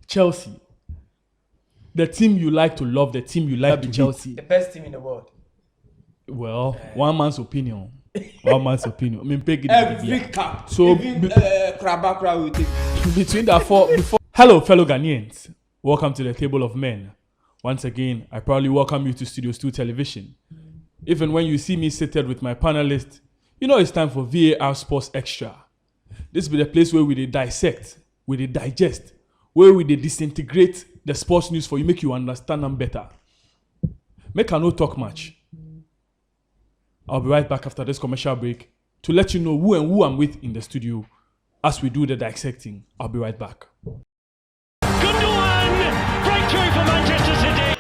Chelsea. The team you like to love, the team you like to Chelsea. The best team in the world. Well, one man's opinion. One man's opinion. I mean, pick it. Every cap. So even Krabakra will take. Between the four. Hello, fellow Ghanaians. Welcome to the Table of Men. Once again, I proudly welcome you to Studios 2 Television. Even when you see me seated with my panelists, you know it's time for V.A.R. Sports Extra. This will be the place where we dissect, we digest, where we disintegrate the sports news for you, make you understand them better. Make I no talk much. I'll be right back after this commercial break to let you know who I'm with in the studio as we do the dissecting. I'll be right back. Gundogan! Breakthrough for Manchester City!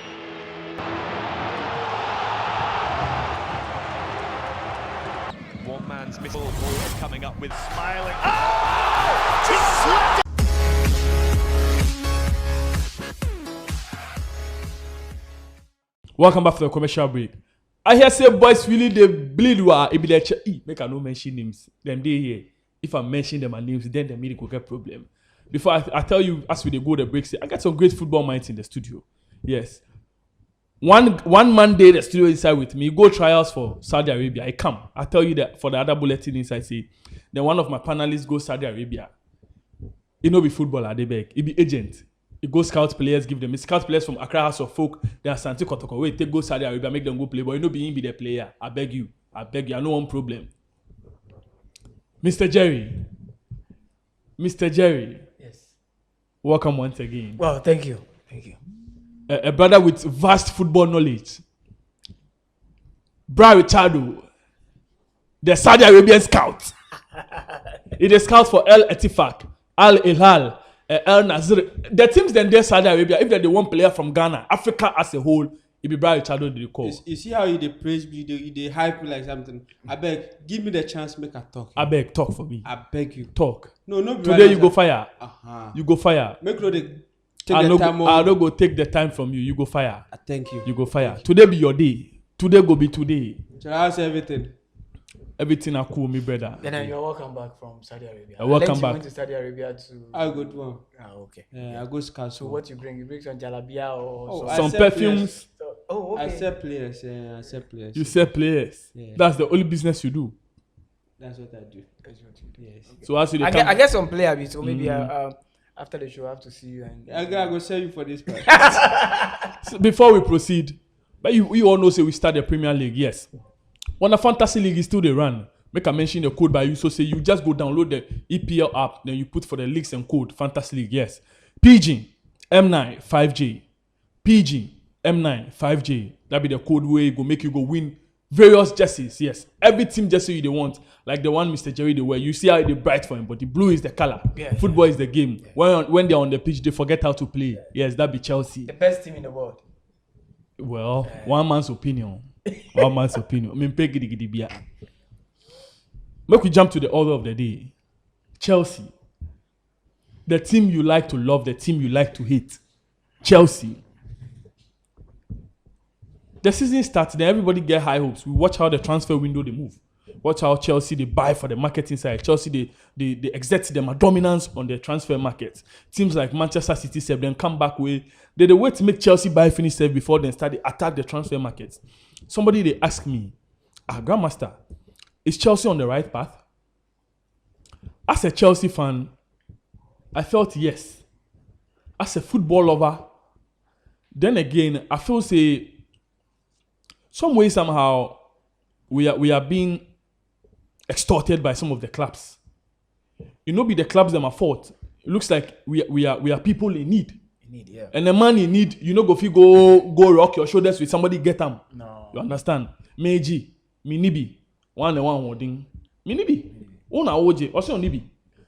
One man's missile ball coming up with smiling. Oh! Just slapped it! Welcome back for the commercial break. I hear say boys really they bleed make I no mention names. Them they here. If I mention them and names, then the meeting will get problem. Before I tell you as we they go the break, I got some great football minds in the studio. Yes. One Monday the studio inside with me. Go trials for Saudi Arabia. I come. I tell you that for the other bulletin inside say. Then one of my panelists goes Saudi Arabia. It no be footballer, they beg. It be agent. It go scout players, give them scout players from Accra House of Folk. They are Santi Kotoko. Wait, take go Saudi Arabia, make them go play. But you know be him be the player. I beg you. I no one problem. Mr. Jerry. Yes. Welcome once again. Well, thank you. A brother with vast football knowledge. Bra Richardo, the Saudi Arabian scout. He is scout for El Etifak, Al Hilal, El Nazir. The teams then there Saudi Arabia, if they're the one player from Ghana, Africa as a whole, it be Bra Richardo they call. You see how they praise me, they hype me like something. I beg, give me the chance, make a talk. I beg, talk for me. I beg you. Talk. No. Today you go fire. You go fire. Make sure they take I the no time. go take the time from you. You go fire. Thank you. You go fire. Today be your day. Today go be today. Shall I say everything? Everything are cool, me brother. Then you're welcome back from Saudi Arabia. Welcome You back. went to Saudi Arabia to. I go to one. Okay. I go scout. So what you bring? You bring some jalabia or I Some sell perfumes. okay. I sell players. I sell players. You sell players. Yeah. That's the only business you do. That's what I do. Yes. Okay. So as you I get some player bits, so maybe after the show I have to see you and. I go sell you for this price. So before we proceed, but you all know say we start the Premier League, yes. When the Fantasy League is still they run, make I mention the code by you. So say you just go download the EPL app, then you put for the leagues and code Fantasy League, yes. PG M9 5J. PG M9 5J. That be the code where it go make you go win various jerseys, yes. Every team jersey you want, like the one Mr. Jerry they wear. You see how they bright for him, but the blue is the color. Yeah, Football is the game. Yeah. When they're on the pitch, they forget how to play. Yes, that be Chelsea. The best team in the world. Well, one man's opinion. One man's opinion. I mean, pay gidi bia. Make we jump to the order of the day. Chelsea. The team you like to love, the team you like to hate. Chelsea. The season starts, then everybody get high hopes. We watch how the transfer window they move. Watch how Chelsea they buy for the marketing side. Chelsea they exert them dominance on the transfer market. Teams like Manchester City then come back with they wait to make Chelsea buy finish safe before they start to attack the transfer market. Somebody they ask me, Grandmaster, is Chelsea on the right path? As a Chelsea fan, I felt yes. As a football lover, then again, I feel say some way somehow we are being extorted by some of the clubs. You know, be the clubs them are fault. It looks like we are people in need. Yeah. And the man in need, you know, go rock your shoulders with somebody get them. No. You understand? Meiji, Minibi, one wording. Minibi, una oje, also Nibi.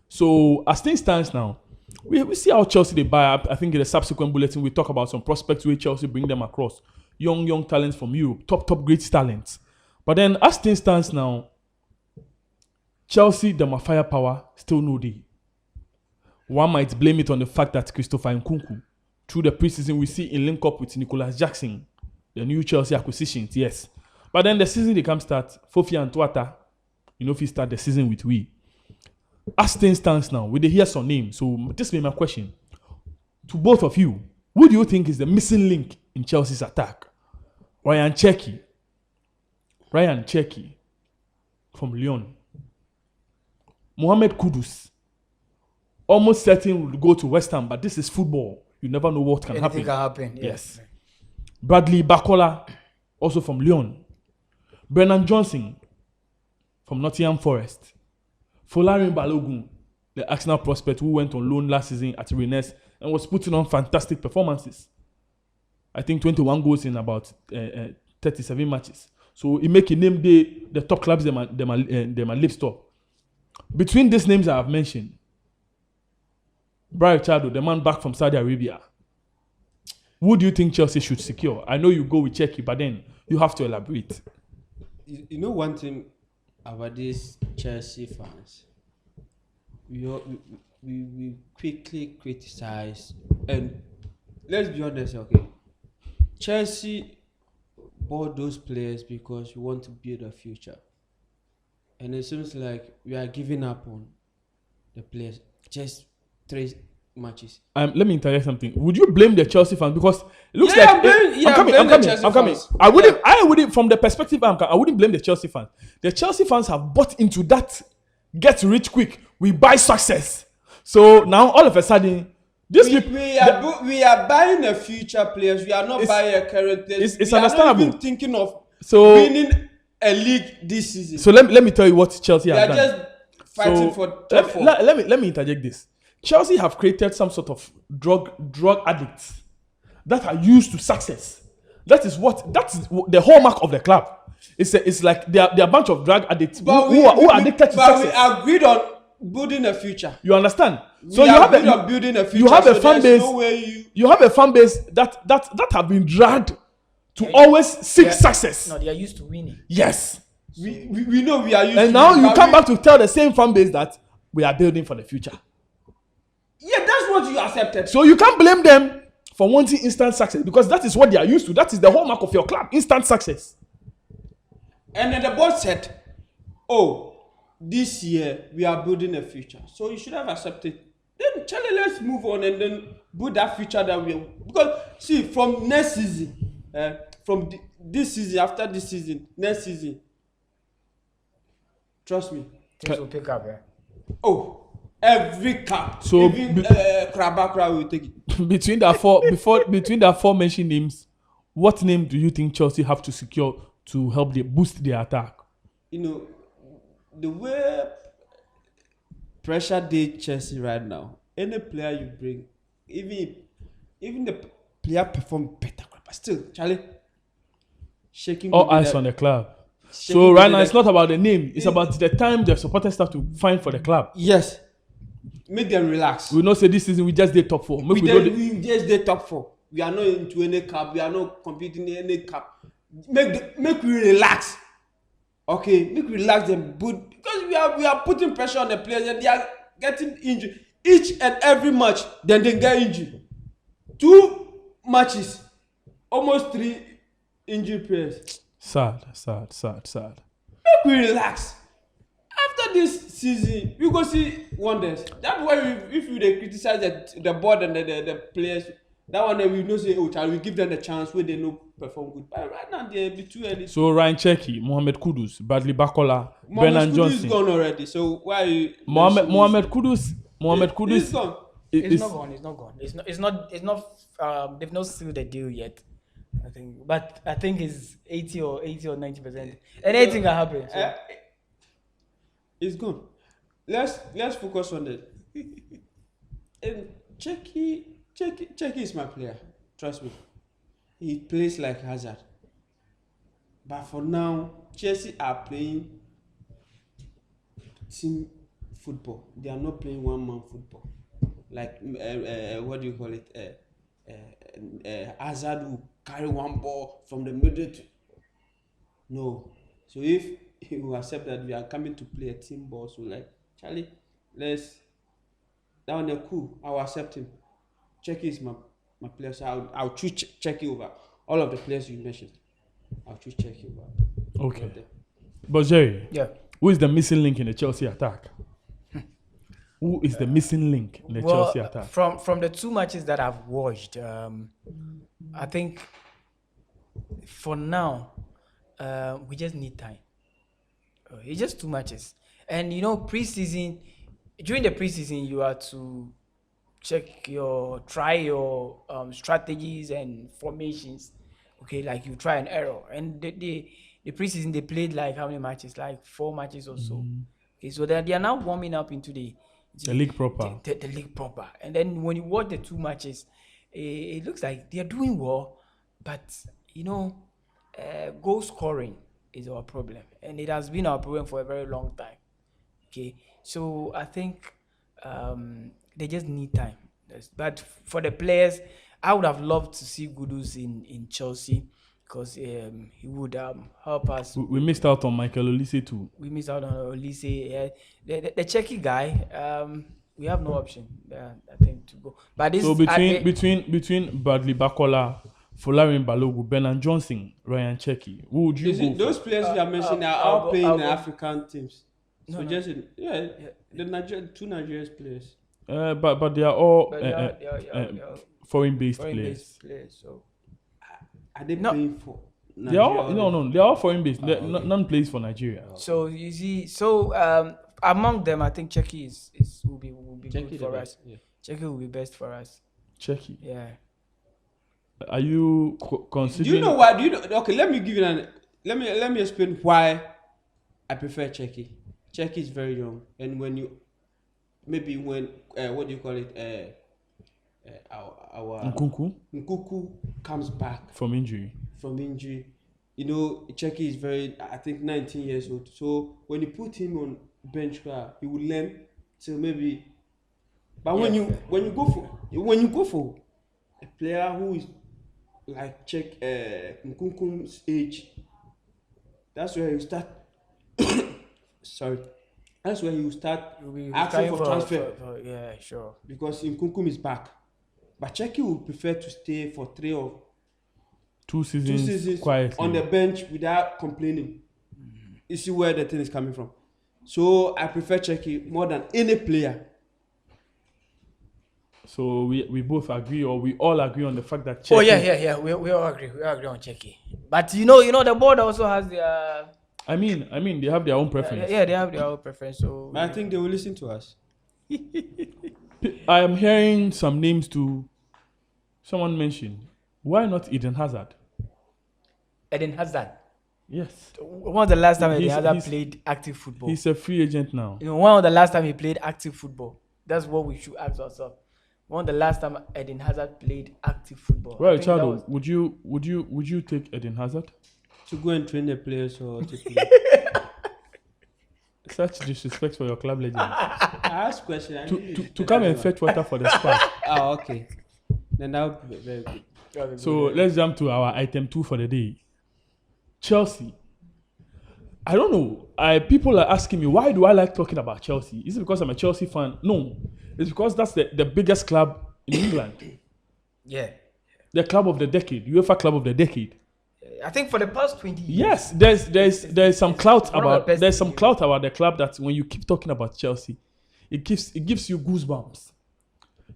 So as things stands now, we see how Chelsea they buy up. I think in the subsequent bulletin we talk about some prospects where Chelsea bring them across. Young talents from Europe, top great talents. But then as things stands now, Chelsea, them firepower still no day. One might blame it on the fact that Christopher Nkunku, through the preseason, we see in link up with Nicolas Jackson, the new Chelsea acquisitions, yes. But then the season they come start, Fofi and Tuata, you know, if you start the season with we. As things stands now, we dey hear some names. So this be my question. to both of you, who do you think is the missing link in Chelsea's attack? Ryan Cherki from Lyon. Mohammed Kudus, almost certain will go to West Ham, but this is football. You never know what can Anything happen. can happen. Yes. Bradley Bakola, also from Lyon. Brennan Johnson from Nottingham Forest. Folarin Balogun, the Arsenal prospect who went on loan last season at Rennes and was putting on fantastic performances. I think 21 goals in about 37 matches. So he make a name the top clubs they might live store. Between these names I have mentioned, Brian Chado, the man back from Saudi Arabia, who do you think Chelsea should secure? I know you go with Cherki, but then you have to elaborate. You know one thing about these Chelsea fans, we quickly criticize, and let's be honest, okay, Chelsea bought those players because we want to build a future, and it seems like we are giving up on the players. Just 3 matches. Let me interject something. Would you blame the Chelsea fans? Because it looks Yeah, I'm coming. I wouldn't, from the perspective I wouldn't blame the Chelsea fans. The Chelsea fans have bought into that get rich quick. We buy success. So now all of a sudden, we are buying a future players. We are not buying a current players. It's we understandable. Are not even thinking of winning a league this season. So let me tell you what Chelsea has done. They are just fighting for top 4. Let me interject this. Chelsea have created some sort of drug addicts that are used to success. That's the hallmark of the club. It's like they are a bunch of drug addicts who are addicted to success. But we agreed on building a future. You understand? So you have on building a future. You have a so fan base. No way you have a fan base that have been dragged to always seek success. No, they are used to winning. Yes. We know we are used. And to now winning, you come back to tell the same fan base that we are building for the future. Yeah, that's what you accepted. So you can't blame them for wanting instant success because that is what they are used to. That is the hallmark of your club, instant success. And then the board said, "Oh, this year we are building a future." So you should have accepted. Then, Charlie, let's move on and then build that future that we. Because see, from next season, this season, after this season, next season, trust me, Things will pick up. Oh. Every cap, so even Krabakra will take it. between the aforementioned names, what name do you think Chelsea have to secure to help boost their attack? You know, the way pressure they Chelsea right now, any player you bring, even the player perform better, but still, Charlie, shaking. All eyes on the club. So right now, it's not about the name; it's about the time the supporters start to find for the club. Yes. Make them relax. We not say this season we just did top 4. We just did top 4. We are not into any cup. We are not competing in any cup. Make we relax. Okay, make we relax them. But because we are putting pressure on the players and they are getting injured each and every match. Then they get injured. 2 matches, almost 3 injured players. Sad. Make we relax. After this season, we go see wonders. That's why if we criticize the board and the players, that one we know say, oh, we give them the chance where they know perform good. But right now they be too early. So Ryan Cherki, Mohammed Kudus, Bradley Bakola, Brennan Johnson. Mohammed Kudus is gone already. So why? Mohammed Kudus. He's gone. It's not gone. It's not gone. It's not. They've not sealed the deal yet. I think, but I think it's 80 or 90%. Anything can happen. So. It's gone. Let's focus on it. And Cherki is my player. Trust me. He plays like Hazard. But for now, Chelsea are playing team football. They are not playing one-man football. Like what do you call it? Hazard will carry one ball from the middle to. No. So if he will accept that we are coming to play a team ball, so like Charlie, that one is cool. I will accept him. Cherki is my player, so I'll choose Cherki over all of the players you mentioned. I'll choose Cherki over. Okay. But Jerry, yeah, who is the missing link in the Chelsea attack? Who is the missing link in the Well, Chelsea attack? from the 2 matches that I've watched, I think for now we just need time. It's just 2 matches, and during the preseason you are to try your strategies and formations. Okay, like you try and error, and the preseason they played like how many matches? Like 4 matches or so. Okay, so they are now warming up into the league proper. The league proper. And then when you watch the 2 matches, it looks like they are doing well, but goal scoring is our problem, and it has been our problem for a very long time. Okay, so I think they just need time. But for the players, I would have loved to see Kudus in Chelsea, because he would help us. We missed out on Michael Olise too. We missed out on Olise. Yeah. The Czechie guy, we have no option, I think, to go. But this So between Bradley Bakola, Folarin Balogun, Bernard Johnson, Ryan Cherki, who would you go for? Those players we are mentioning are all playing in the African teams. So No. just the 2 Nigerian players. But they are all But they are foreign-based foreign-based players. players. So Are they No. playing for They are all, Nigeria? no, they are all foreign-based. Okay. None plays for Nigeria. So you see, among them, I think Czechia will be Check good it for out. us. Yeah. Czechia will be best for us. Cherki. Yeah. Are you considering? Do you know why? Okay, let me give you let me explain why I prefer Cherki. Cherki is very young, and when what do you call it? Our Nkunku comes back from injury. from injury. Cherki is I think 19 years old. So when you put him on bench, he will learn till maybe. But when you go for a player who is like Nkunku's age, that's where you start. Sorry, that's where you start You'll be asking trying for transfer, yeah, sure. because Nkunku is back. But Cherki would prefer to stay for 3 or 2 2 seasons, seasons quietly. on the bench without complaining. You see where the thing is coming from. So I prefer Cherki more than any player. So we both agree, or we all agree on the fact that Cherki. Oh yeah. We all agree. We all agree on Czechia. But the board also has their. I mean, they have their own preference. Yeah, they have their own preference. So But I think they will listen to us. I am hearing some names too. Someone mentioned, why not Eden Hazard? Eden Hazard. Yes, When was the last time Eden He's- Hazard he's- played active football? he's a free agent now. When was the last time he played active football? That's what we should ask ourselves. When was the last time Eden Hazard played active football? I Well, think that Chado, was- would you take Eden Hazard? To go and train the players or to play. Such disrespect for your club legend. I ask question. to come and fetch water for the squad. Oh, okay. Then that would be very good. So let's jump to our item 2 for the day. Chelsea. I don't know. People are asking me, why do I like talking about Chelsea? Is it because I'm a Chelsea fan? No. It's because that's the biggest club in England. Yeah. The club of the decade. UEFA club of the decade. I think for the past 20 years. Yes, there's some clout one of the about best there's some teams. clout about the club that when you keep talking about Chelsea, it gives you goosebumps.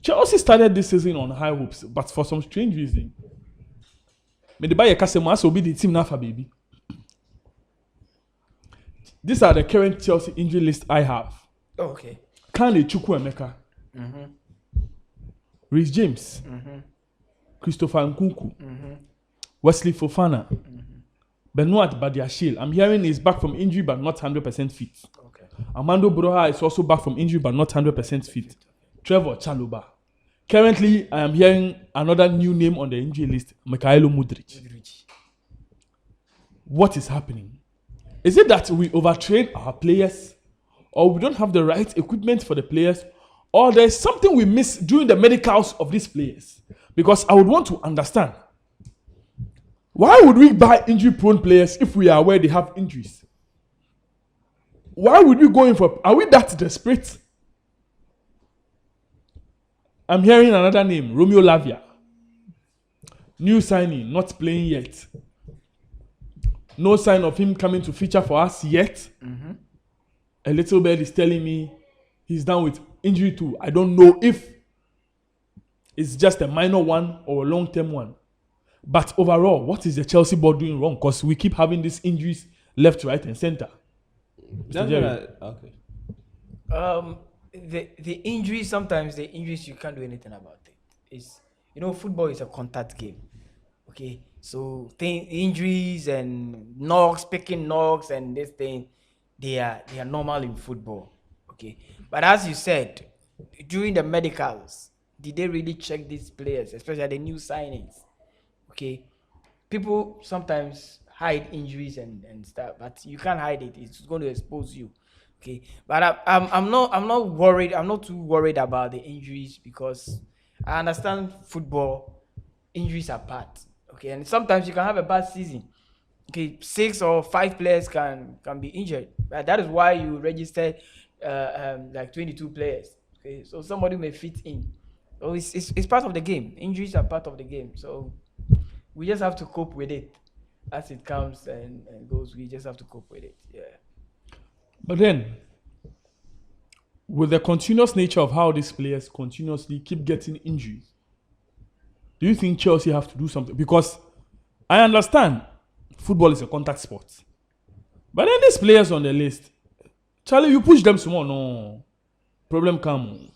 Chelsea started this season on high hopes, but for some strange reason, the buyer Casemiro will be the team now for baby. These are the current Chelsea injury list I have. Oh, okay. Kane Chukwuemeka, Reece James, Christopher Nkunku, Wesley Fofana, Benoit Badiashile. I'm hearing he's back from injury but not 100% fit. Okay. Armando Broja is also back from injury but not 100% fit. Trevor Chalobah. Currently, I am hearing another new name on the injury list, Mikhailo Mudryk. What is happening? Is it that we overtrain our players, or we don't have the right equipment for the players, or there's something we miss during the medicals of these players? Because I would want to understand. Why would we buy injury-prone players if we are aware they have injuries? Why would we go in for? Are we that desperate? I'm hearing another name, Romeo Lavia. New signing, not playing yet. No sign of him coming to feature for us yet. A little bird is telling me he's done with injury too. I don't know if it's just a minor one or a long-term one. But overall, what is the Chelsea board doing wrong? Because we keep having these injuries left, right, and center. That's what okay. The injuries, sometimes the injuries you can't do anything about it. It's, football is a contact game. Okay, so injuries and knocks, picking knocks, and this thing, they are normal in football. Okay, but as you said, during the medicals, did they really check these players, especially the new signings? Okay, people sometimes hide injuries and stuff, but you can't hide it. It's going to expose you. Okay, but I'm not worried. I'm not too worried about the injuries because I understand football. Injuries are part. Okay, and sometimes you can have a bad season. Okay, 6 or 5 players can be injured. But that is why you registered like 22 players. Okay, so somebody may fit in. So it's part of the game. Injuries are part of the game. So we just have to cope with it as it comes and goes. We just have to cope with it. Yeah. But then, with the continuous nature of how these players continuously keep getting injuries, do you think Chelsea have to do something? Because I understand football is a contact sport. But then these players on the list, Charlie, you push them small, no problem come.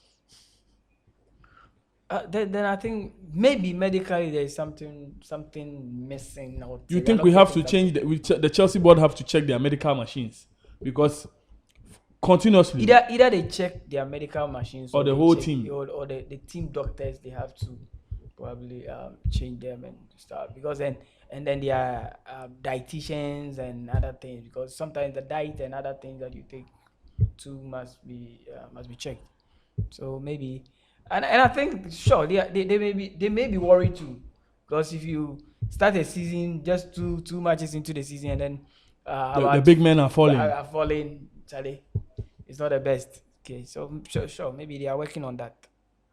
Then I think maybe medically there is something missing. You think we have to change the Chelsea board have to check their medical machines? Because continuously, either they check their medical machines or the whole team, or the team doctors, they have to probably change them and stuff, because then there are dietitians and other things, because sometimes the diet and other things that you take too must be checked. So maybe and I think sure they may be worried too, because if you start a season just two matches into the season and then the big men are falling, Charlie, it's not the best. Okay, so sure maybe they are working on that.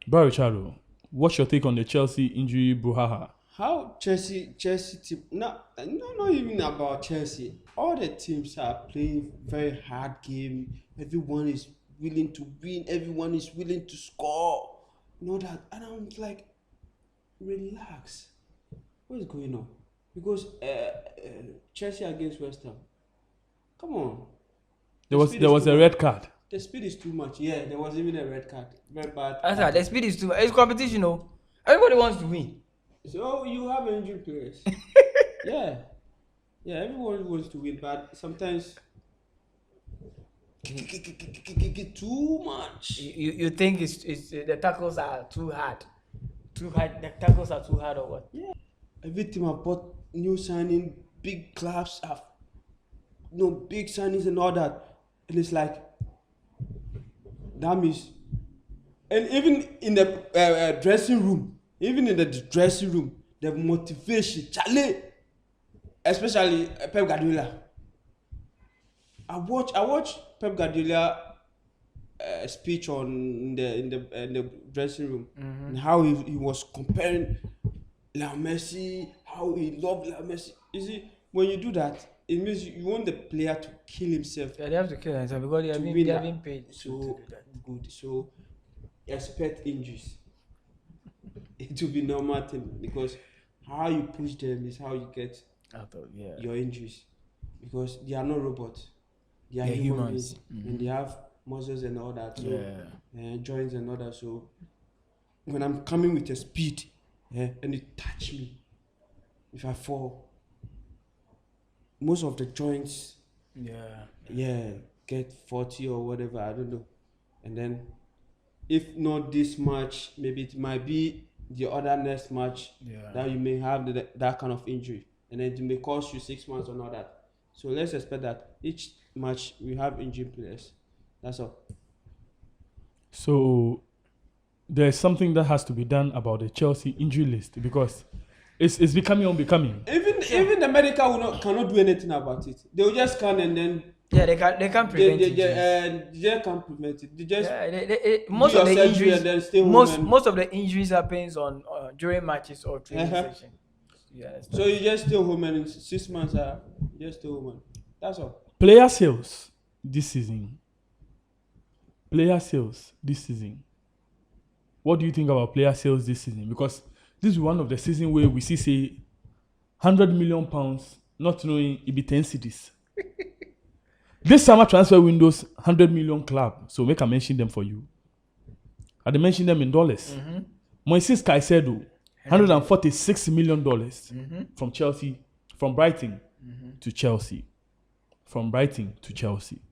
Barry Charo, what's your take on the Chelsea injury brouhaha? How Chelsea team, not even about Chelsea. All the teams are playing very hard game. Everyone is willing to win. Everyone is willing to score. That, and I'm like, relax. What is going on? Because Chelsea against West Ham. Come on. There was a red card. The speed is too much. Yeah, there was even a red card. Very bad. The speed is too much. It's competition, no. Everybody wants to win. So you have injured players. Yeah, everyone wants to win, but sometimes too much. You think it's the tackles are too hard? Too hard. The tackles are too hard, or what? Yeah. Every team have bought new signing, big clubs have big signings and all that, and it's like that means, and even in the dressing room. Even in the dressing room, the motivation, Charlie, especially Pep Guardiola. I watch Pep Guardiola speech in the dressing room, and how he was comparing Lionel Messi, how he loved Lionel Messi. You see, when you do that, it means you want the player to kill himself. Yeah, they have to kill themselves because they have been paid so to do that. Good. So expect injuries. It will be normal thing, because how you push them is how you get your injuries, because they are not robots. They are human beings, and they have muscles and all that, joints and all that. So when I'm coming with a speed, and you touch me, if I fall, most of the joints get 40 or whatever, I don't know. And then if not this match, maybe it might be the other next match that you may have that kind of injury, and then it may cost you 6 months or all that. So let's expect that each match we have injured players. That's all. So there's something that has to be done about the Chelsea injury list, because it's becoming unbecoming. Even the medical cannot do anything about it. They will just scan and then they can't prevent it. They can't prevent it. They just most of the injuries and then stay home most of the injuries happens on during matches or training session. Yeah. So you just stay home, and in 6 months you just stay home. That's all. Player sales this season player sales this season. What do you think about player sales this season? Because this is one of the seasons where we see, say, £100 million, not knowing it be 10 cities. This summer transfer windows, 100 million club. So make I mention them for you. I mention them in dollars. Moises Caicedo, $146 million from Chelsea, from Brighton to Chelsea. From Brighton to Chelsea.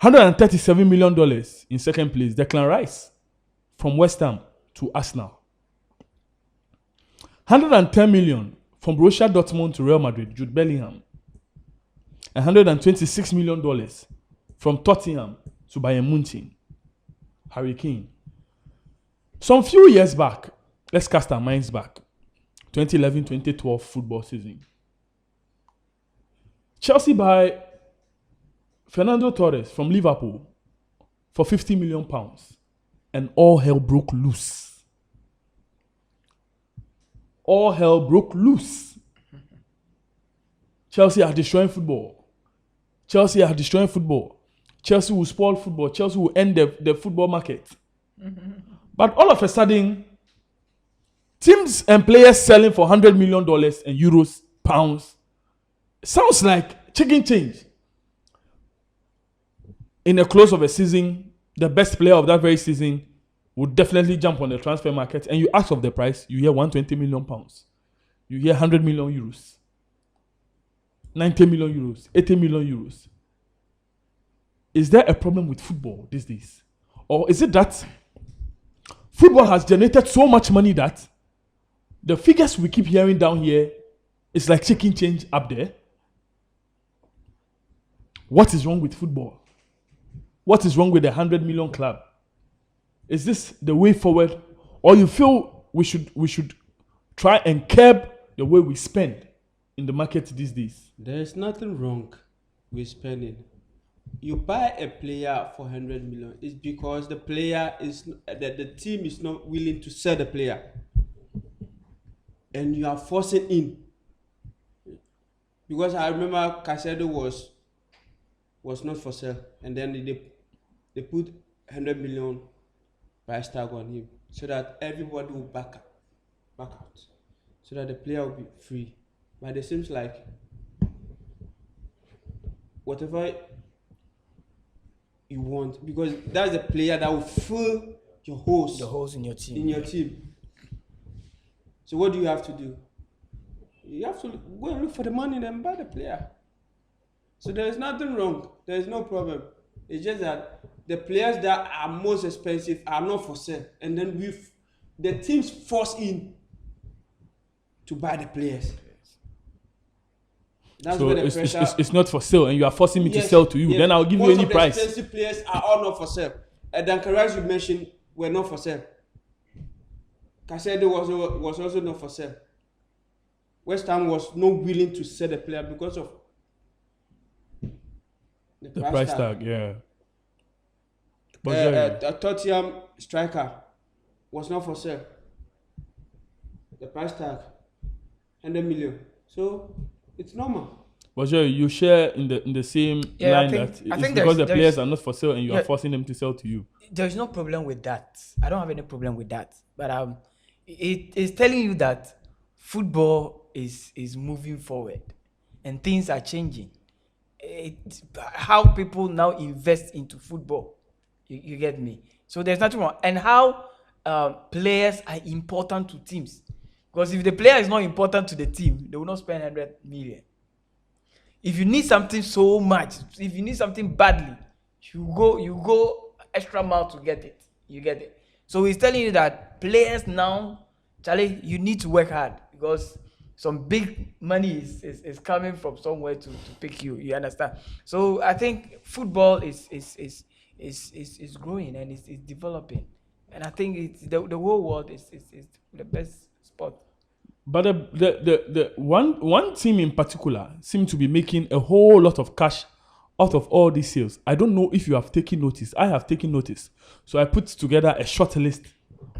$137 million in second place. Declan Rice from West Ham to Arsenal. 110 million from Borussia Dortmund to Real Madrid, Jude Bellingham. $126 million from Tottenham to Bayern Munich, Harry Kane. Some few years back, let's cast our minds back. 2011-2012 football season. Chelsea buy Fernando Torres from Liverpool for £50 million. And all hell broke loose. All hell broke loose. Chelsea are destroying football. Chelsea are destroying football. Chelsea will spoil football. Chelsea will end the football market. But all of a sudden, teams and players selling for $100 million and euros, pounds, sounds like chicken change. In the close of a season, the best player of that very season would definitely jump on the transfer market. And you ask of the price, you hear £120 million. You hear 100 million euros. 90 million euros, 80 million euros. Is there a problem with football these days? Or is it that football has generated so much money that the figures we keep hearing down here is like chicken change up there? What is wrong with football? What is wrong with the 100 million club? Is this the way forward? Or you feel we should try and curb the way we spend in the market these days? There is nothing wrong with spending. You buy a player for 100 million. It's because the player is that the team is not willing to sell the player, and you are forcing in. Because I remember Caicedo was not for sale, and then they put 100 million price tag on him so that everybody will back out, so that the player will be free. But it seems like whatever you want, because that's the player that will fill your holes. The holes in your team. So what do you have to do? You have to go and look for the money and then buy the player. So there is nothing wrong. There is no problem. It's just that the players that are most expensive are not for sale, and then the teams force in to buy the players. That's so where the pressure. It's not for sale, and you are forcing me to sell to you. Then I'll give you any price. Most of the expensive players are all not for sale. And Duncan you mentioned were not for sale. Caicedo was also not for sale. West Ham was not willing to sell the player because of the price tag. Yeah. But a Tottenham striker was not for sale. The price tag, 100 million. So it's normal. But you share in the same line that it's because the players are not for sale and you are forcing them to sell to you. There's no problem with that. I don't have any problem with that. But it is telling you that football is moving forward and things are changing. How people now invest into football. You get me? So there's nothing wrong. And how players are important to teams. Because if the player is not important to the team, they will not spend 100 million. If you need something so much, if you need something badly, you go extra mile to get it. You get it. So he's telling you that players now, Charlie, you need to work hard because some big money is coming from somewhere to pick you. You understand? So I think football is growing and it's developing, and I think it's the whole world is the best sport. But the one team in particular seems to be making a whole lot of cash out of all these sales. I don't know if you have taken notice. I have taken notice. So I put together a short list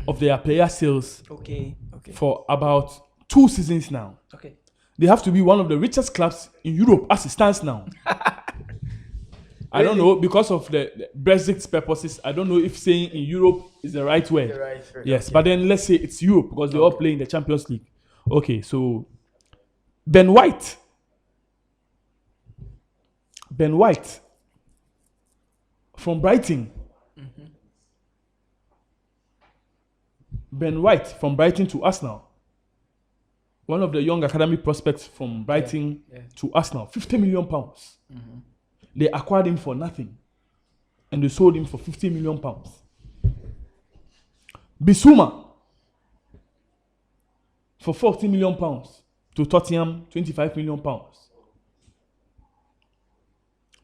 of their player sales. Okay. For about 2 seasons now. Okay. They have to be one of the richest clubs in Europe as it stands now. I don't know, because of the Brexit purposes, I don't know if saying in Europe is the right word. The right word, Yes, okay. but then let's say it's Europe because they all play in the Champions League. Okay, so Ben White from Brighton. Ben White from Brighton to Arsenal. One of the young academy prospects from Brighton to Arsenal. £50 million. They acquired him for nothing. And they sold him for £50 million. Bissouma for £40 million to Tottenham, £25 million.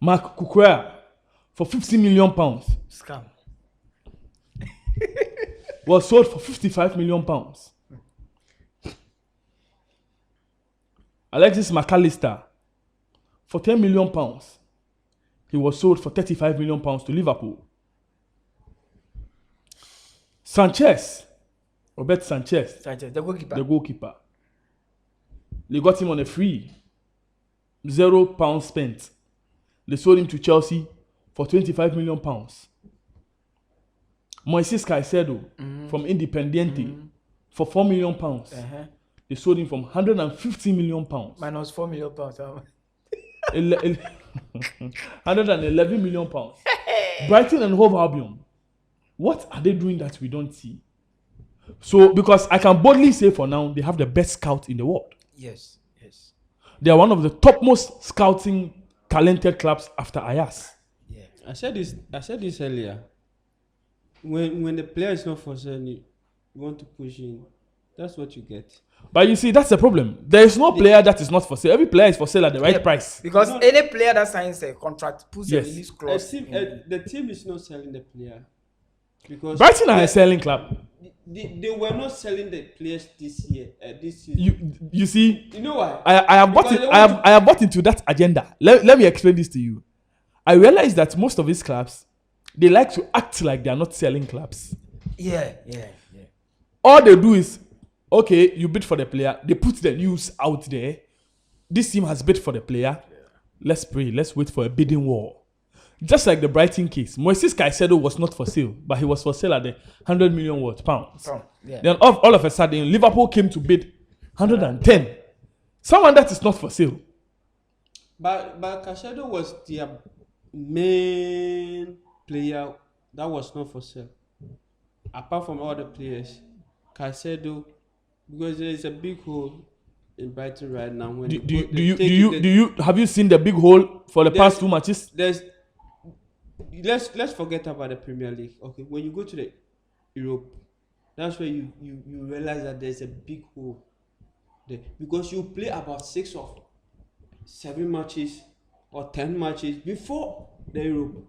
Mark Cucurella for £50 million Scam. was sold for £55 million. Alexis McAllister for £10 million. He was sold for £35 million to Liverpool. Robert Sanchez, The goalkeeper. the goalkeeper. They got him on a free. £0 spent. They sold him to Chelsea for £25 million. Moises Caicedo from Independiente for £4 million. They sold him from £150 million. Minus £4 million. 111 million pounds. Brighton and Hove Albion. What are they doing that we don't see? So, because I can boldly say for now, they have the best scout in the world. Yes. They are one of the topmost scouting talented clubs after Ajax. Yeah. I said this earlier. When the player is not for sale, you want to push in. That's what you get. But you see, that's the problem. There is no player that is not for sale. Every player is for sale at the right price. Because any player that signs a contract puts a release clause. The team is not selling the player. Because Brighton are a selling club. They were not selling the players this year. This season. You see, You know why? I have bought Because it. I have bought into that agenda. Let me explain this to you. I realize that most of these clubs, they like to act like they are not selling clubs. Yeah. All they do is, okay, you bid for the player. They put the news out there. This team has bid for the player. Let's pray. Let's wait for a bidding war. Just like the Brighton case, Moises Caicedo was not for sale, but he was for sale at the 100 million pounds. Yeah. Then all of a sudden, Liverpool came to bid 110. Someone that is not for sale. But Caicedo was their main player that was not for sale. Apart from all the players, Caicedo, because there is a big hole in Brighton right now. When Have you seen the big hole for the past 2 matches? Let's forget about the Premier League. Okay, when you go to the Europe, that's where you realize that there's a big hole there, because you play about 6 or 7 matches or 10 matches before the Europe,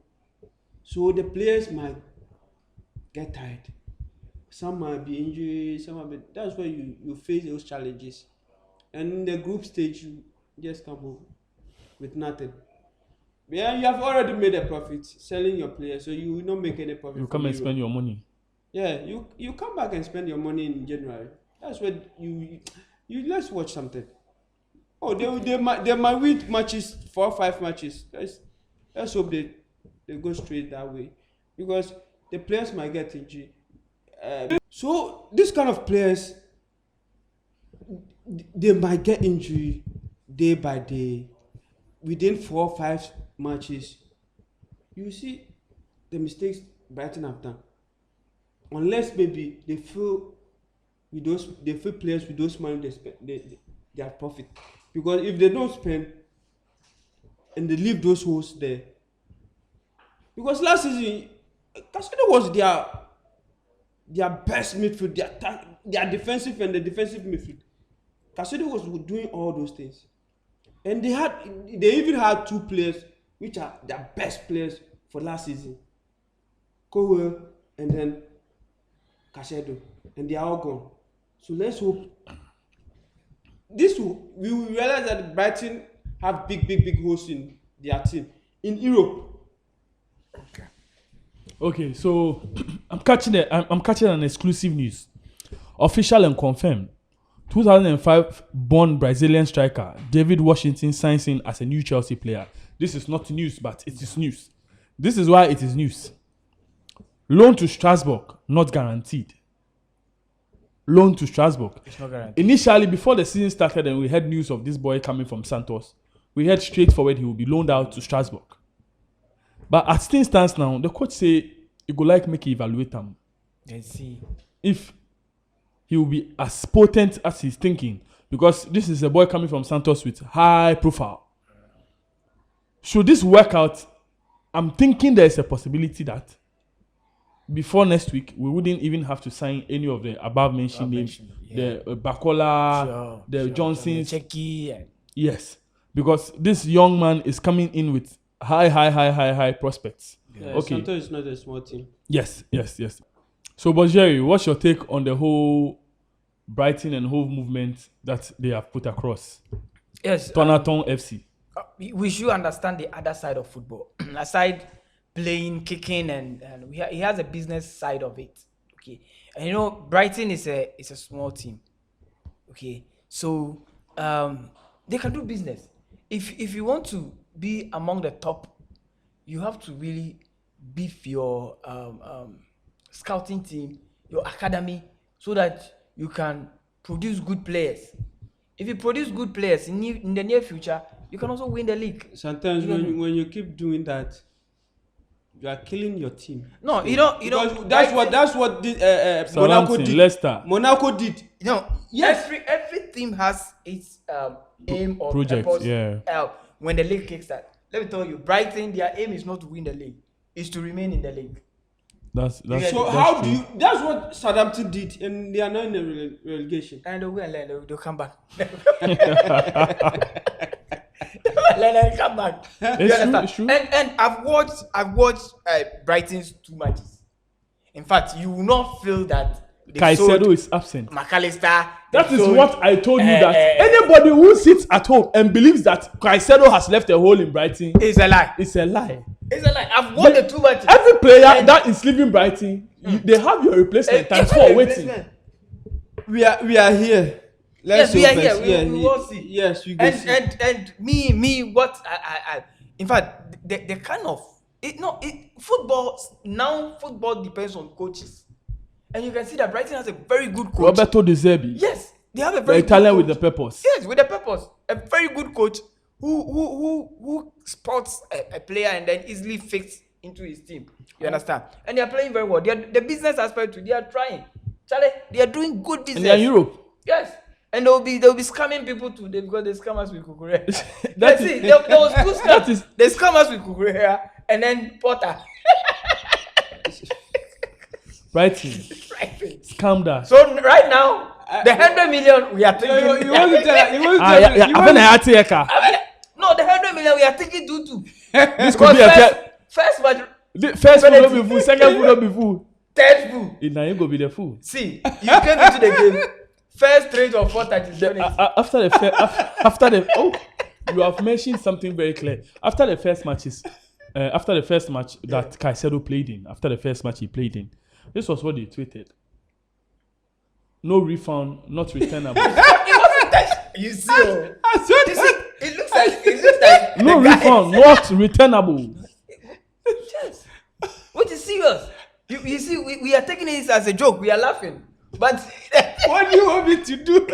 so the players might get tired. Some might be injured, some might be. That's where you face those challenges, and in the group stage you just come home with nothing. Yeah, you have already made a profit selling your players, so you will not make any profit. You come and spend your money. Yeah, you come back and spend your money in January. That's what you let's watch something. Oh, they might win matches, 4 or 5 matches. Let's hope they go straight that way, because the players might get injured. So this kind of players, they might get injury day by day. Within 4 or 5 matches, you see the mistakes Brighton have done. Unless maybe they feel players with those money they have profit. Because if they don't spend and they leave those holes there, because last season Caicedo was their best midfield, their defensive and the defensive midfield. Caicedo was doing all those things. And they even had 2 players which are their best players for last season. Cowell and then Caicedo. And they are all gone. So let's hope we will realize that Brighton have big holes in their team. In Europe. Okay, so I'm catching an exclusive news. Official and confirmed. 2005 born Brazilian striker David Washington signs in as a new Chelsea player. This is not news, but it is news. This is why it is news. Loan to Strasbourg, not guaranteed. Loan to Strasbourg. It's not guaranteed. Initially, before the season started and we had news of this boy coming from Santos, we heard straightforward he will be loaned out to Strasbourg. But as things stands now, the coach say he go like make evaluate him. Let's see. If he will be as potent as he's thinking, because this is a boy coming from Santos with high profile. Should this work out, I'm thinking there's a possibility that before next week, we wouldn't even have to sign any of the above mentioned names. The Bakola, the Johnsons. Cheki. Yes, because this young man is coming in with high prospects. Yeah, Okay. Santos is not a small team. Yes. So, but Jerry, what's your take on the whole Brighton and Hove movement that they have put across? Yes. Tonaton FC. We should understand the other side of football. Aside playing, kicking, and he has a business side of it. Okay, and you know Brighton is a small team. Okay, so they can do business. If you want to be among the top, you have to really beef your scouting team, your academy, so that you can produce good players. If you produce good players in the near future, you can also win the league. Sometimes when you keep doing that, you are killing your team. No, you know. That's what Monaco did. Leicester. Monaco did. You know, yes. Every team has its aim or Project, purpose. yeah. When the league kicks that, let me tell you, Brighton, their aim is not to win the league, is to remain in the league. That's So how do you? That's what Southampton did, and they are now in the relegation. And they'll go and learn. They'll come back. Let come back. It's true. And I've watched Brighton's 2 matches. In fact, you will not feel that Caicedo is absent. McAllister. That is what I told you, that anybody who sits at home and believes that Caicedo has left a hole in Brighton is a lie. It's a lie. It's a lie. I've watched the 2 matches. Every player that is leaving Brighton, they have your replacement times 4 waiting. We are here. Yes, we are here. We will see. Yes, we go see. And me, what I in fact, the kind of football depends on coaches, and you can see that Brighton has a very good coach. Roberto De Zerbi. Yes, they have a very good Italian coach. with the purpose. Yes, with a purpose. A very good coach who spots a player and then easily fits into his team. You understand? And they are playing very well. The business aspect too. They are trying. Charlie, they are doing good business. And they are in Europe. Yes. And they'll be scamming people today because they scam us with Kukurea. Let's see, there was 2 scams. They scam us with Kukurea and then Potter. Brighton. Scam that. So right now, the 100 million we are thinking. You want to tell? No, the 100 million we are thinking due to. This could be a first match. First fool will be full, second fool will be full. Third fool. It now you go be the fool. See, you came into the game. First 3 or 4 touches. After the you have mentioned something very clear. After the first match that Caicedo played in, after the first match he played in, this was what they tweeted. No refund, not returnable. You see, it looks like no refund, not returnable. Yes. Which is serious. You see, we are taking it as a joke. We are laughing. But what do you want me to do?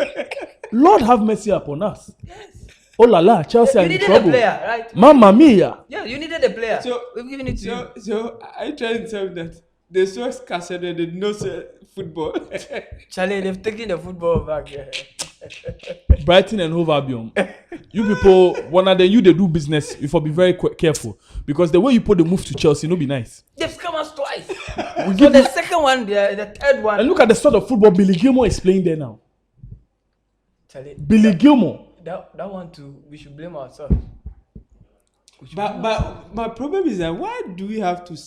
Lord have mercy upon us. Yes. Oh la la, Chelsea are in trouble. You needed a player, right? Mamma mia. Yeah, you needed a player. So we've given it to you. So I try to tell that they saw Caicedo, they did not say football. Charlie, they've taken the football back. Brighton and Hove Albion. You people, one of them, they do business. You be very careful, because the way you put the move to Chelsea, no be nice. They've scammed us twice. So the second one, the third one. And look at the sort of football Billy Gilmore is playing there now. Charlie, Billy Gilmore. That one too, we should blame ourselves. But my problem is that why do we have to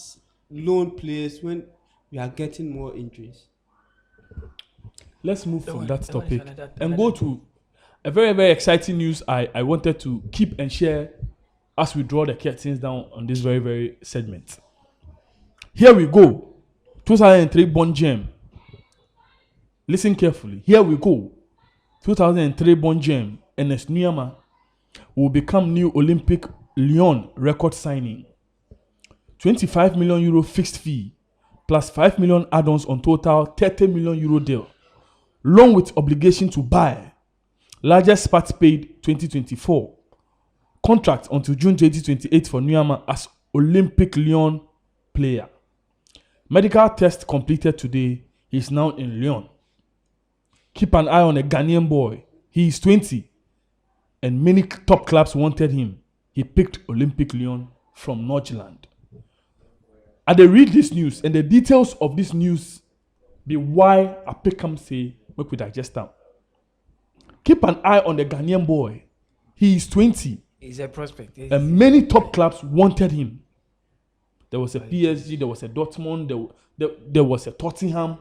loan players when we are getting more injuries? Let's move from that topic and go to a very, very exciting news I wanted to keep and share as we draw the curtains down on this very, very segment. Here we go. 2003 Bond Gem. Listen carefully. Here we go. 2003 Bond Gem. Ernest Nuama will become new Olympic Lyon record signing. 25 million euro fixed fee plus 5 million add-ons on total 30 million euro deal. Loan with obligation to buy. Largest part paid 2024. Contract until June 2028 for Nyama as Olympic Lyon player. Medical test completed today. He is now in Lyon. Keep an eye on a Ghanaian boy. He is 20 and many top clubs wanted him. He picked Olympic Lyon from Norgeland. And they read this news and the details of this news be why I pick him say, make we digest them. Keep an eye on the Ghanaian boy. He is 20. He's a prospect. And many top clubs wanted him. There was a PSG, there was a Dortmund, there was a Tottenham.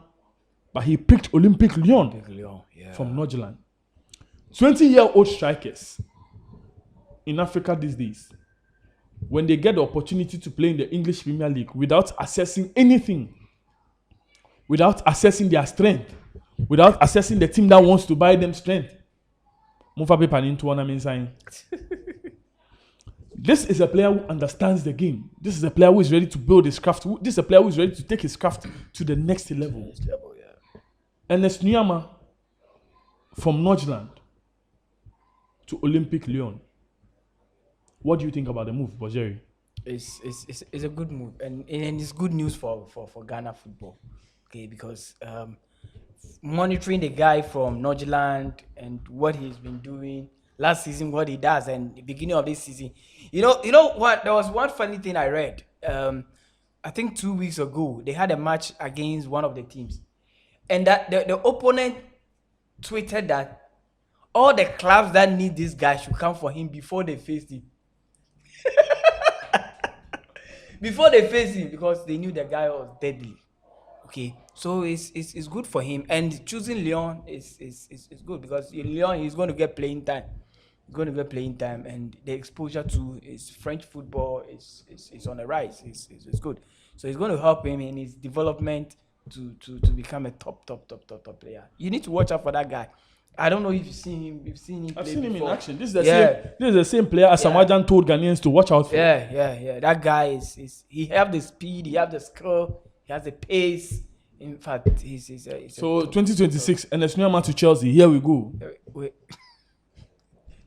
But he picked Olympic Lyon from Norgeland. 20-year-old strikers in Africa these days, when they get the opportunity to play in the English Premier League without assessing anything, without assessing their strength, without assessing the team that wants to buy them strength, this is a player who understands the game. This is a player who is ready to build his craft. This is a player who is ready to take his craft to the next level. And it's Nyama from Norgeland to Olympic Lyon. What do you think about the move, Bojeri? It's a good move, and it's good news for Ghana football. Okay, because monitoring the guy from Norgeland and what he's been doing last season, what he does, and the beginning of this season. You know what? There was one funny thing I read. I think 2 weeks ago, they had a match against one of the teams, and that the opponent tweeted that all the clubs that need this guy should come for him before they face him. Before they face him, because they knew the guy was deadly. Okay, so it's good for him, and choosing Lyon is good because in Lyon he's going to get playing time. He's going to get playing time, and the exposure to his French football is on the rise. It's good, so it's going to help him in his development to become a top player. You need to watch out for that guy. I don't know if you've seen him. I've seen him before. in action. This is the same player as Samajan told Ghanaians to watch out for. Yeah. That guy he have the speed, he have the skill, he has the pace. In fact, he's so 2026 and it's Nyama to Chelsea. Here we go. Wait.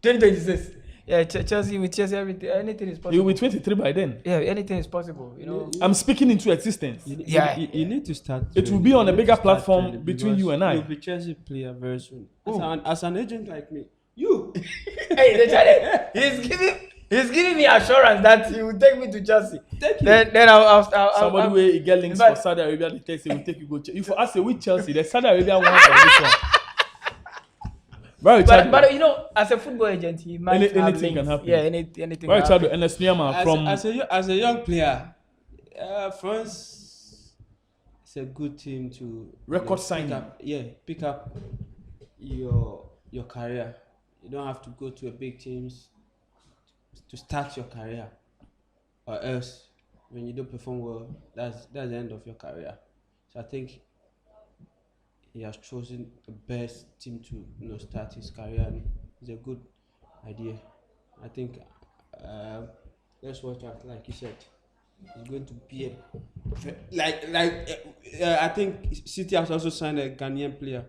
2026. Yeah, Chelsea with Chelsea, anything is possible. You'll be 23 by then. Yeah, anything is possible. You know. I'm speaking into existence. You need to start. It will be on a bigger platform between you and I. You'll be Chelsea player very soon. As an agent like me, you. Hey, he's giving me assurance that he will take me to Chelsea. Then I'll Somebody will get links for Saudi Arabia. They will take you go. If you ask with Chelsea, the Saudi Arabia one for this one. But you know, as a football agent, he might anything can happen. Yeah, anything. Very Chad and Nyama from as a young player, France is a good team to record signing. Pick up your career. You don't have to go to a big teams to start your career, or else when you don't perform well, that's the end of your career. So I think he has chosen the best team to start his career, and it's a good idea. I think let's watch out. Like you said, he's going to be I think City has also signed a Ghanaian player.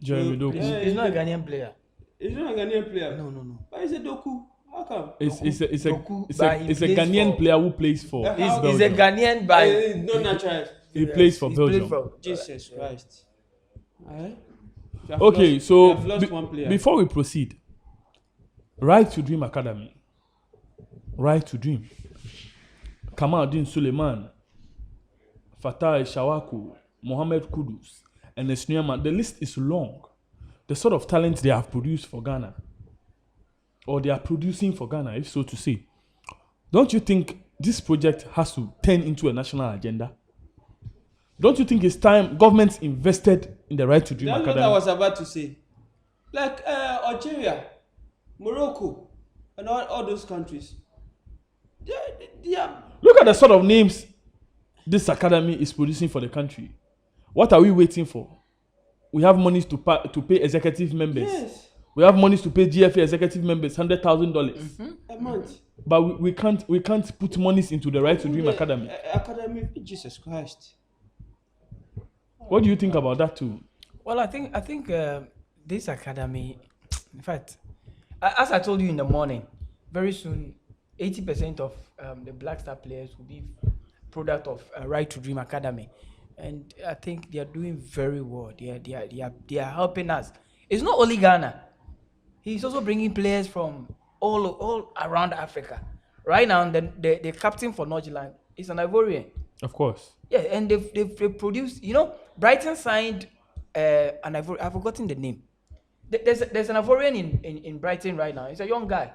Jeremy Doku. He's not a Ghanaian player. He's not a Ghanaian player. No. But he's a Doku. How come? It's a Ghanaian player who plays for. He's a Ghanaian by no natural. He plays for Belgium. Jesus Christ. Okay, so before we proceed, Right to Dream Academy, Right to Dream, Kamaldeen Suleiman, Fatah Shawaku, Mohammed Kudus, and Esnyama. The list is long. The sort of talent they have produced for Ghana, or they are producing for Ghana, if so to say. Don't you think this project has to turn into a national agenda? Don't you think it's time governments invested in the Right to Dream Academy? That's what I was about to say. Like Algeria, Morocco, and all those countries. They are. Look at the sort of names this academy is producing for the country. What are we waiting for? We have monies to pay executive members. Yes. We have monies to pay GFA executive members $100,000 a month. but we can't put monies into the Right to Dream Academy. Academy, Jesus Christ. What do you think about that too? Well, I think this academy, in fact, as I told you in the morning, very soon, 80% of the Black Star players will be product of Right to Dream Academy, and I think they are doing very well. They are helping us. It's not only Ghana. He's also bringing players from all around Africa. Right now, the captain for Northern is an Ivorian. Of course. Yeah, and they've produced. You know, Brighton signed an Ivorian. I've forgotten the name. There's an Ivorian in Brighton right now. He's a young guy.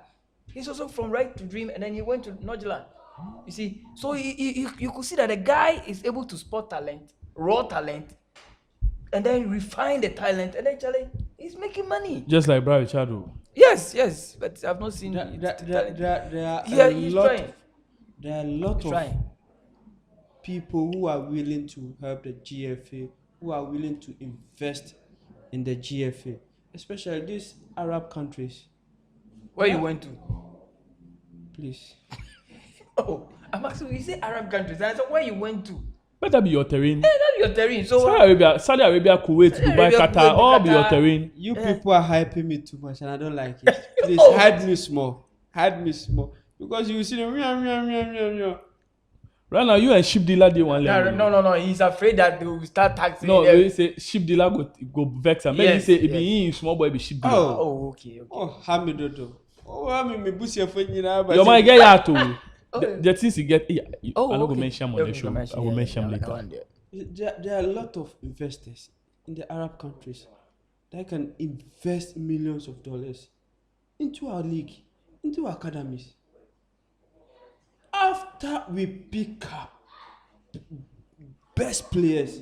He's also from Right to Dream, and then he went to Northern. You see, so you could see that the guy is able to spot talent, raw talent, and then refine the talent, and then he's making money. Just like Brad Chado. Yes, but I've not seen There are he's a lot. trying. There are a lot He's of trying. people who are willing to help the GFA, who are willing to invest in the GFA, especially these Arab countries. Where you went to? Please. Oh, I'm asking you say Arab countries. And I said where you went to? Better be your terrain. That's your terrain. So Saudi Arabia, Kuwait, Saudi Dubai, Arabia, Qatar, Kuwait, all be your Qatar. terrain. You people are hyping me too much and I don't like it. Please Oh. hide me small. Hide me small. Because you see them. Meow. Right now, you and ship dealer they one level. No. He's afraid that they will start taxing. No, them. they say ship dealer go vex am. Maybe Yes, say it yes. be in small boy be ship dealer. Oh, okay. Oh, Hamidodo. Oh, I'm me bush your phone. But Your man get ya too. Oh. The things you get. I Oh, no go okay. mention on the show. I will mention later. There are a lot of investors in the Arab countries that can invest millions of dollars into our league, into our academies. After we pick up best players,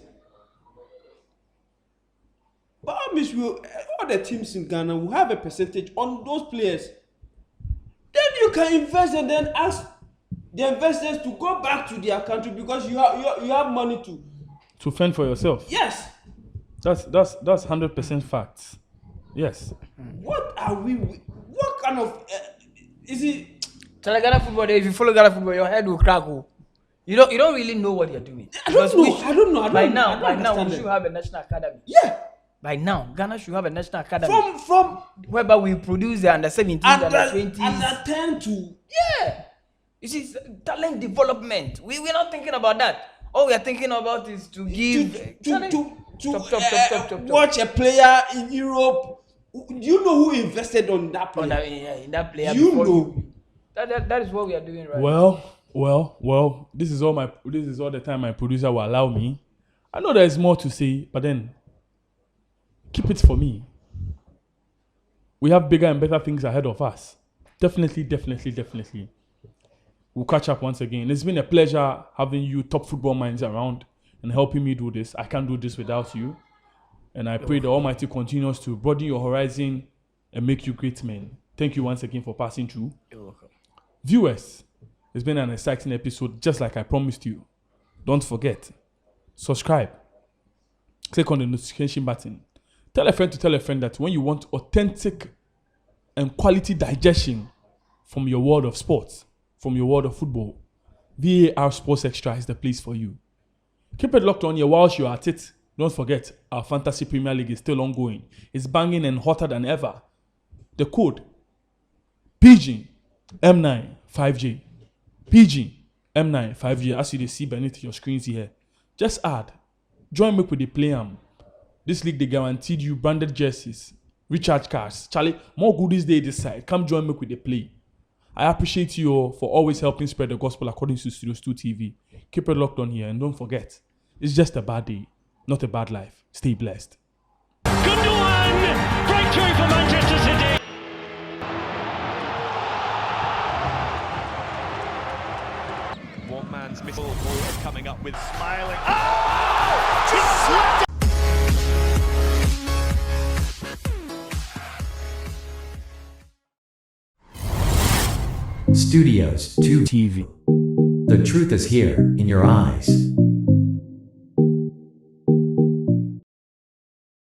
but that means all the teams in Ghana will have a percentage on those players. Then you can invest and then ask the investors to go back to their country because you have money To fend for yourself. Yes. That's 100% facts. Yes. What kind of is it? Tell Ghana football, if you follow Ghana football, your head will crack. Oh. You don't really know what you're doing. I don't know. By now, we understand should it. have a national academy. Yeah. By now, Ghana should have a national academy. From whereby we produce the under 17s, under 20s. under 10 to Yeah. You see, talent development. We're not thinking about that. All we are thinking about is to give top. watch a player in Europe. Do you know who invested on that player? In that player. You before know. That is what we are doing right now. Well. This is all the time my producer will allow me. I know there's more to say, but then keep it for me. We have bigger and better things ahead of us. Definitely. We'll catch up once again. It's been a pleasure having you top football minds around and helping me do this. I can't do this without you. And I pray the Almighty continues to broaden your horizon and make you great men. Thank you once again for passing through. You're welcome. Viewers, it's been an exciting episode just like I promised you. Don't forget, subscribe. Click on the notification button. Tell a friend that when you want authentic and quality digestion from your world of sports, from your world of football, V.A.R. Sports Extra is the place for you. Keep it locked on here whilst you're at it. Don't forget, our Fantasy Premier League is still ongoing. It's banging and hotter than ever. The code, PG M9 5J. PG M9 5J. As you see beneath your screens here. Just add. Join me with the play. This league, they guaranteed you branded jerseys, recharge cards. Charlie, more goodies day this side. Come join me with the play. I appreciate you all for always helping spread the gospel according to Studios 2 TV. Keep it locked on here and don't forget, it's just a bad day, not a bad life. Stay blessed. Gundogan! Breakthrough for Manchester City! One man's missile ball coming up with smiling. Oh! Just slipped. Studios 2 TV. The truth is here in your eyes.